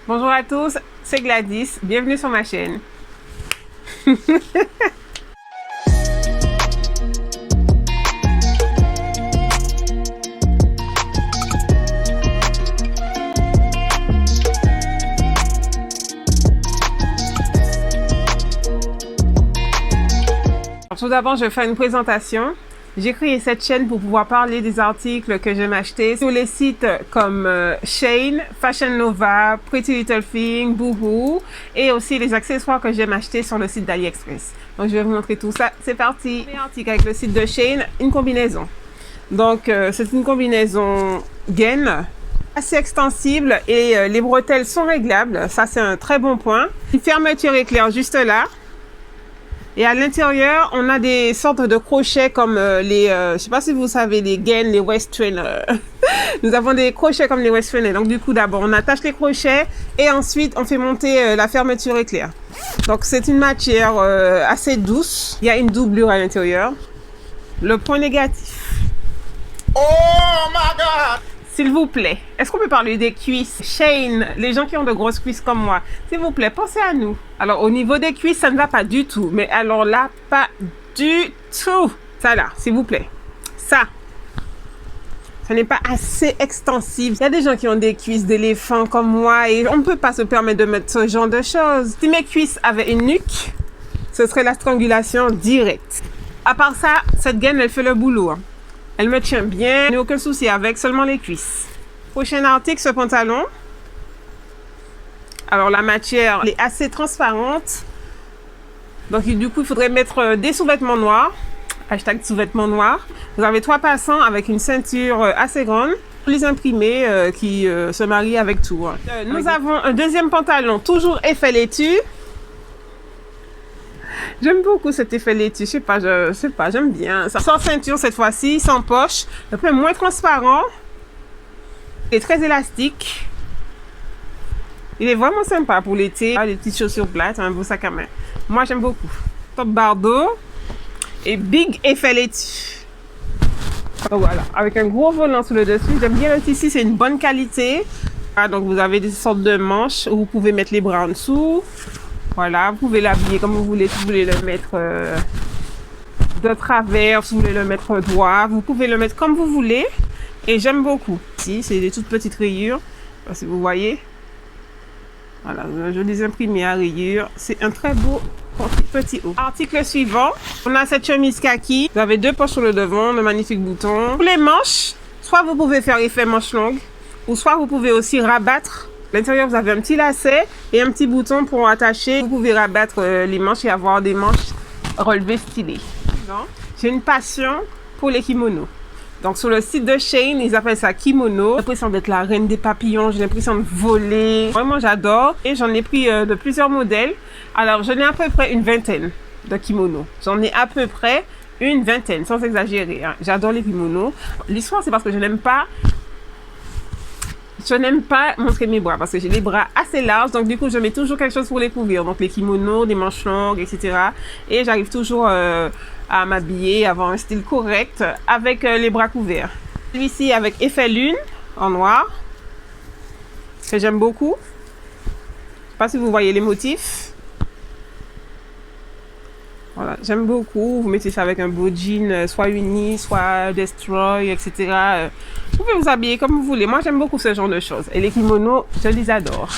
Bonjour à tous, c'est Gladys, bienvenue sur ma chaîne. Tout d'abord, je fais une présentation. J'ai créé cette chaîne pour pouvoir parler des articles que j'aime acheter sur les sites comme Shein, Fashion Nova, Pretty Little Thing, Boohoo et aussi les accessoires que j'aime acheter sur le site d'AliExpress. Donc, je vais vous montrer tout ça. C'est parti. Premier article avec le site de Shein, une combinaison. Donc, c'est une combinaison gaine assez extensible et les bretelles sont réglables. Ça, c'est un très bon point. Une fermeture éclair juste là. Et à l'intérieur, on a des sortes de crochets comme je sais pas si vous savez, les gaines, les waist trainers. Nous avons des crochets comme les waist trainers. Donc du coup, d'abord, on attache les crochets et ensuite, on fait monter la fermeture éclair. Donc c'est une matière assez douce. Il y a une doublure à l'intérieur. Le point négatif. Oh my God! S'il vous plaît, est-ce qu'on peut parler des cuisses? Shein, les gens qui ont de grosses cuisses comme moi, s'il vous plaît, pensez à nous. Alors, au niveau des cuisses, ça ne va pas du tout. Mais alors là, pas du tout. Ça là, s'il vous plaît. Ça n'est pas assez extensif. Il y a des gens qui ont des cuisses d'éléphant comme moi et on ne peut pas se permettre de mettre ce genre de choses. Si mes cuisses avaient une nuque, ce serait la strangulation directe. À part ça, cette gaine, elle fait le boulot. Elle me tient bien, je n'ai aucun souci avec, seulement les cuisses. Prochain article, ce pantalon. Alors la matière elle est assez transparente. Donc du coup, il faudrait mettre des sous-vêtements noirs. Hashtag sous-vêtements noirs. Vous avez 3 passants avec une ceinture assez grande. Les imprimés qui se marient avec tout. Nous avons un deuxième pantalon, toujours effet laitue. J'aime beaucoup cet effet laitue, je sais pas, j'aime bien. Ça sans ceinture cette fois-ci, sans poche, un peu moins transparent. Il est très élastique. Il est vraiment sympa pour l'été. Les petites chaussures plates, un beau sac à main. Moi, j'aime beaucoup. Top bardeau et big effet laitue. Voilà, avec un gros volant sous le dessus. J'aime bien le tissu, c'est une bonne qualité. Ah, donc, vous avez des sortes de manches où vous pouvez mettre les bras en dessous. Voilà, vous pouvez l'habiller comme vous voulez. Si vous voulez le mettre de travers, si vous voulez le mettre droit, vous pouvez le mettre comme vous voulez. Et j'aime beaucoup. Ici, c'est des toutes petites rayures. Si vous voyez. Voilà, je les imprimés à rayures. C'est un très beau petit haut. Article suivant. On a cette chemise kaki. Vous avez 2 poches sur le devant, de magnifiques boutons. Pour les manches, soit vous pouvez faire effet manche longue, ou soit vous pouvez aussi rabattre. À l'intérieur, vous avez un petit lacet et un petit bouton pour attacher. Vous pouvez rabattre les manches et avoir des manches relevées stylées. J'ai une passion pour les kimonos. Donc, sur le site de Shein, ils appellent ça kimono. J'ai l'impression d'être la reine des papillons. J'ai l'impression de voler. Vraiment, j'adore. Et j'en ai pris de plusieurs modèles. Alors, j'en ai à peu près une vingtaine de kimonos. J'en ai à peu près une vingtaine, sans exagérer. Hein. J'adore les kimonos. L'histoire, c'est parce que je n'aime pas montrer mes bras parce que j'ai les bras assez larges, donc du coup je mets toujours quelque chose pour les couvrir, donc les kimonos, des manches longues, etc. Et j'arrive toujours à m'habiller, avoir un style correct avec les bras couverts. Celui-ci avec effet lune en noir que j'aime beaucoup. Je sais pas si vous voyez les motifs. Voilà, j'aime beaucoup. Vous mettez ça avec un beau jean, soit uni, soit destroy, etc. Vous pouvez vous habiller comme vous voulez. Moi, j'aime beaucoup ce genre de choses. Et les kimonos, je les adore.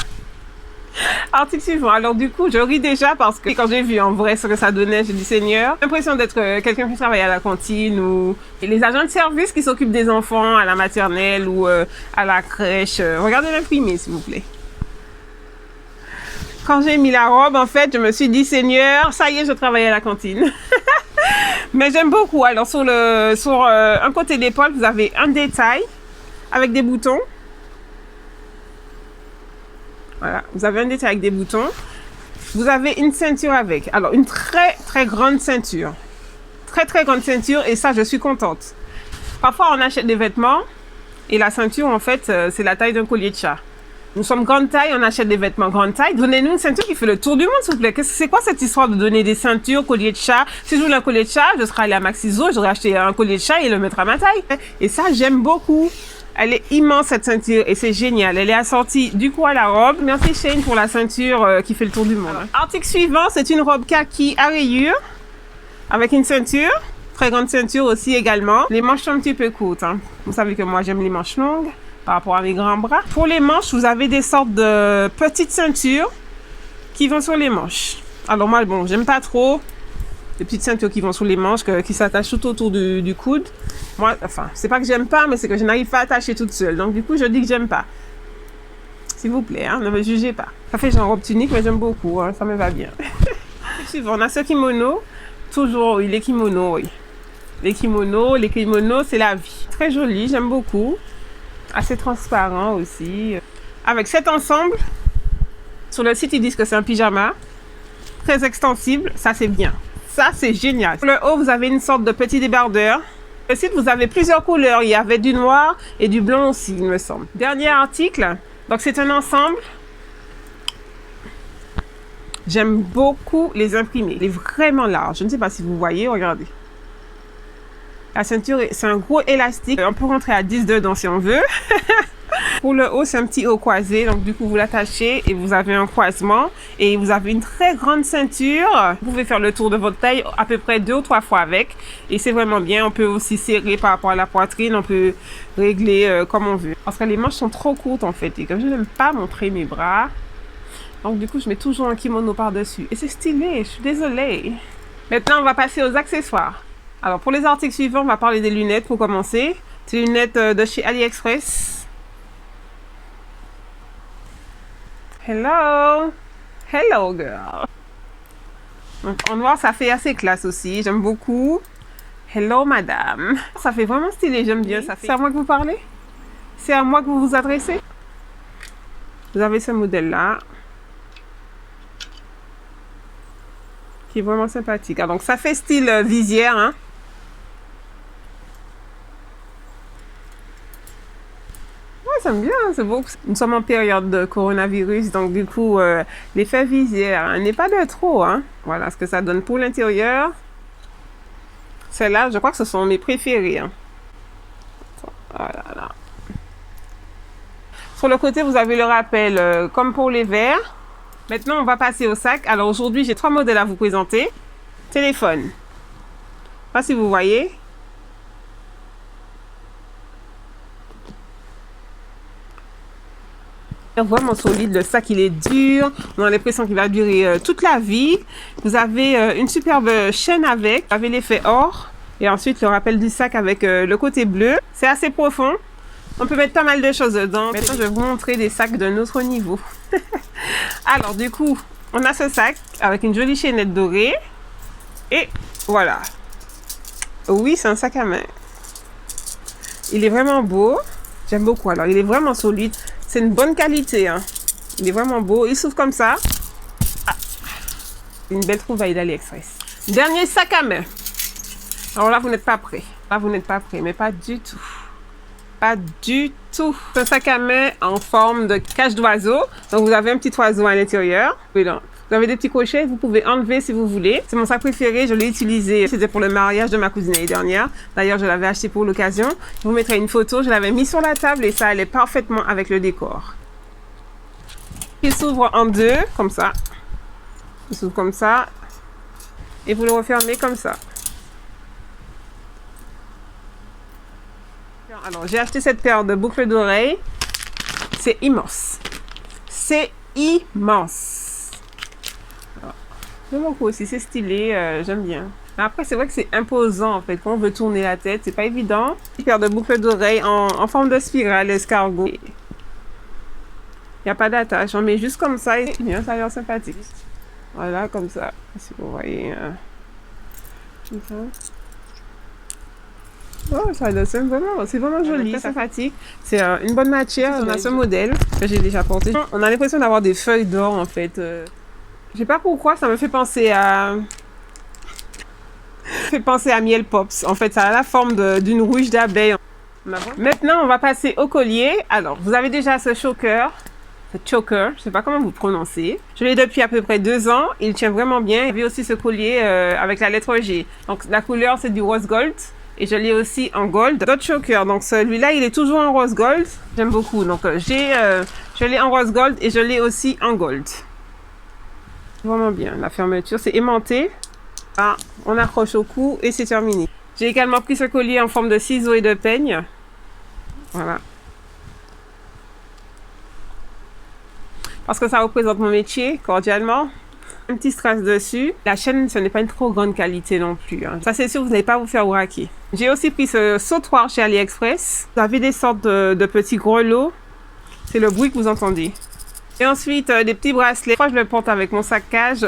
Article suivant. Alors, du coup, je ris déjà parce que quand j'ai vu en vrai ce que ça donnait, j'ai dit Seigneur, j'ai l'impression d'être quelqu'un qui travaille à la cantine ou les agents de service qui s'occupent des enfants à la maternelle ou à la crèche. Regardez l'imprimé, s'il vous plaît. Quand j'ai mis la robe, en fait, je me suis dit, Seigneur, ça y est, je travaille à la cantine. Mais j'aime beaucoup. Alors, sur un côté d'épaule, vous avez un détail avec des boutons. Voilà, vous avez un détail avec des boutons. Vous avez une ceinture avec. Alors, une très, très grande ceinture. Très, très grande ceinture. Et ça, je suis contente. Parfois, on achète des vêtements. Et la ceinture, en fait, c'est la taille d'un collier de chat. Nous sommes grande taille, on achète des vêtements grande taille. Donnez-nous une ceinture qui fait le tour du monde, s'il vous plaît. C'est quoi cette histoire de donner des ceintures, collier de chat? Si je voulais un collier de chat, je serais allée à Maxiso, j'aurais acheté un collier de chat et le mettre à ma taille. Et ça, j'aime beaucoup. Elle est immense cette ceinture et c'est génial. Elle est assortie du coup à la robe. Merci Shane pour la ceinture qui fait le tour du monde. Article suivant, c'est une robe kaki à rayures avec une ceinture. Très grande ceinture aussi également. Les manches sont un petit peu courtes. Hein. Vous savez que moi j'aime les manches longues par rapport à mes grands bras. Pour les manches, vous avez des sortes de petites ceintures qui vont sur les manches. Alors moi, bon, j'aime pas trop les petites ceintures qui vont sur les manches, qui s'attachent tout autour du coude. Moi, enfin, c'est pas que j'aime pas, mais c'est que je n'arrive pas à attacher toute seule. Donc du coup, je dis que j'aime pas. S'il vous plaît, hein, ne me jugez pas. Ça fait genre robe tunique, mais j'aime beaucoup. Hein, ça me va bien. Suivant, on a ce kimono. Toujours, oui, les kimonos, oui. Les kimonos, c'est la vie. Très joli, j'aime beaucoup. Assez transparent aussi. Avec cet ensemble, sur le site, ils disent que c'est un pyjama. Très extensible, ça c'est bien. Ça c'est génial. Pour le haut, vous avez une sorte de petit débardeur. Sur le site, vous avez plusieurs couleurs. Il y avait du noir et du blanc aussi, il me semble. Dernier article. Donc c'est un ensemble. J'aime beaucoup les imprimés. Il est vraiment large. Je ne sais pas si vous voyez, regardez. La ceinture, c'est un gros élastique. On peut rentrer à 10 dedans si on veut. Pour le haut, c'est un petit haut croisé. Donc, du coup, vous l'attachez et vous avez un croisement. Et vous avez une très grande ceinture. Vous pouvez faire le tour de votre taille à peu près 2 ou 3 fois avec. Et c'est vraiment bien. On peut aussi serrer par rapport à la poitrine. On peut régler comme on veut. Parce que les manches sont trop courtes, en fait. Et comme je n'aime pas montrer mes bras, donc, du coup, je mets toujours un kimono par-dessus. Et c'est stylé. Je suis désolée. Maintenant, on va passer aux accessoires. Alors, pour les articles suivants, on va parler des lunettes pour commencer. C'est des lunettes de chez AliExpress. Hello! Hello, girl! Donc, en noir, ça fait assez classe aussi. J'aime beaucoup. Hello, madame. Ça fait vraiment stylé. J'aime bien. Ça fait... C'est à moi que vous parlez? C'est à moi que vous vous adressez? Vous avez ce modèle-là, qui est vraiment sympathique. Alors, donc, ça fait style visière, hein. J'aime bien, c'est beau. Nous sommes en période de coronavirus, donc du coup, l'effet visière n'est pas de trop. Hein. Voilà ce que ça donne pour l'intérieur. Celles-là, je crois que ce sont mes préférées. Hein. Voilà, là. Sur le côté, vous avez le rappel comme pour les verres. Maintenant, on va passer au sac. Alors aujourd'hui, j'ai 3 modèles à vous présenter. Téléphone. Je ne sais pas si vous voyez. Vraiment solide, le sac il est dur, on a l'impression qu'il va durer toute la vie. Vous avez une superbe chaîne avec, vous avez l'effet or et ensuite le rappel du sac avec le côté bleu. C'est assez profond, on peut mettre pas mal de choses dedans. Maintenant je vais vous montrer des sacs d'un autre niveau. Alors du coup on a ce sac avec une jolie chaînette dorée et voilà. Oui, c'est un sac à main, il est vraiment beau, j'aime beaucoup. Alors il est vraiment solide. C'est une bonne qualité, hein. Il est vraiment beau. Il s'ouvre comme ça. Ah. Une belle trouvaille d'AliExpress. Dernier sac à main. Alors là, vous n'êtes pas prêts. Là, vous n'êtes pas prêts, mais pas du tout. Pas du tout. C'est un sac à main en forme de cage d'oiseau. Donc, vous avez un petit oiseau à l'intérieur. Vous avez des petits crochets, vous pouvez enlever si vous voulez. C'est mon sac préféré, je l'ai utilisé. C'était pour le mariage de ma cousine l'année dernière. D'ailleurs, je l'avais acheté pour l'occasion. Je vous mettrai une photo, je l'avais mis sur la table et ça allait parfaitement avec le décor. Il s'ouvre en deux, comme ça. Il s'ouvre comme ça. Et vous le refermez comme ça. Alors, j'ai acheté cette paire de boucles d'oreilles. C'est immense. C'est immense. J'aime beaucoup aussi, c'est stylé, j'aime bien. Après, c'est vrai que c'est imposant en fait. Quand on veut tourner la tête, c'est pas évident. Une paire de boucles d'oreilles en forme de spirale, escargot. Il n'y a pas d'attache, on met juste comme ça et bien, ça a l'air sympathique. Voilà, comme ça. Si vous voyez. Comme ça. Oh, c'est vraiment joli, c'est sympathique. C'est une bonne matière. On a ce modèle que j'ai déjà porté. On a l'impression d'avoir des feuilles d'or en fait. Je sais pas pourquoi, ça me fait penser à... Miel Pops. En fait, ça a la forme d'une ruche d'abeille. Maintenant, on va passer au collier. Alors, vous avez déjà ce choker. Ce choker, je sais pas comment vous prononcez. Je l'ai depuis à peu près 2 ans. Il tient vraiment bien. Il y avait aussi ce collier avec la lettre G. Donc, la couleur, c'est du rose gold. Et je l'ai aussi en gold. D'autres chokers. Donc celui-là, il est toujours en rose gold. J'aime beaucoup. Donc je l'ai en rose gold et je l'ai aussi en gold. Vraiment bien. La fermeture, c'est aimanté. Ah, on accroche au cou et c'est terminé. J'ai également pris ce collier en forme de ciseaux et de peigne. Voilà. Parce que ça représente mon métier, cordialement. Un petit strass dessus. La chaîne, ce n'est pas une trop grande qualité non plus. Hein. Ça, c'est sûr, vous n'allez pas vous faire braquer. J'ai aussi pris ce sautoir chez AliExpress. Vous avez des sortes de petits grelots. C'est le bruit que vous entendez. Et ensuite, des petits bracelets. Moi, je le porte avec mon sac cage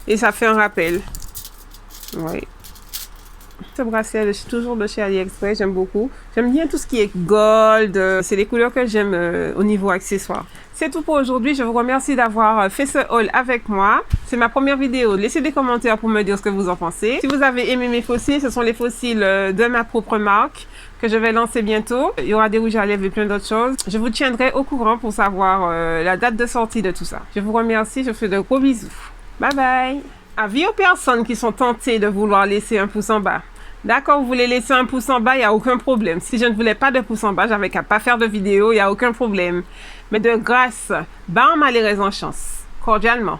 et ça fait un rappel. Oui. Ce bracelet, je suis toujours de chez AliExpress, j'aime beaucoup. J'aime bien tout ce qui est gold, c'est les couleurs que j'aime au niveau accessoires. C'est tout pour aujourd'hui, je vous remercie d'avoir fait ce haul avec moi. C'est ma première vidéo, laissez des commentaires pour me dire ce que vous en pensez. Si vous avez aimé mes fossiles, ce sont les fossiles de ma propre marque que je vais lancer bientôt. Il y aura des rouges à lèvres et plein d'autres choses. Je vous tiendrai au courant pour savoir la date de sortie de tout ça. Je vous remercie, je vous fais de gros bisous. Bye bye! Avis aux personnes qui sont tentées de vouloir laisser un pouce en bas. D'accord, vous voulez laisser un pouce en bas, il n'y a aucun problème. Si je ne voulais pas de pouce en bas, j'avais qu'à pas faire de vidéo, il n'y a aucun problème. Mais de grâce, bas en malheureuse en chance. Cordialement.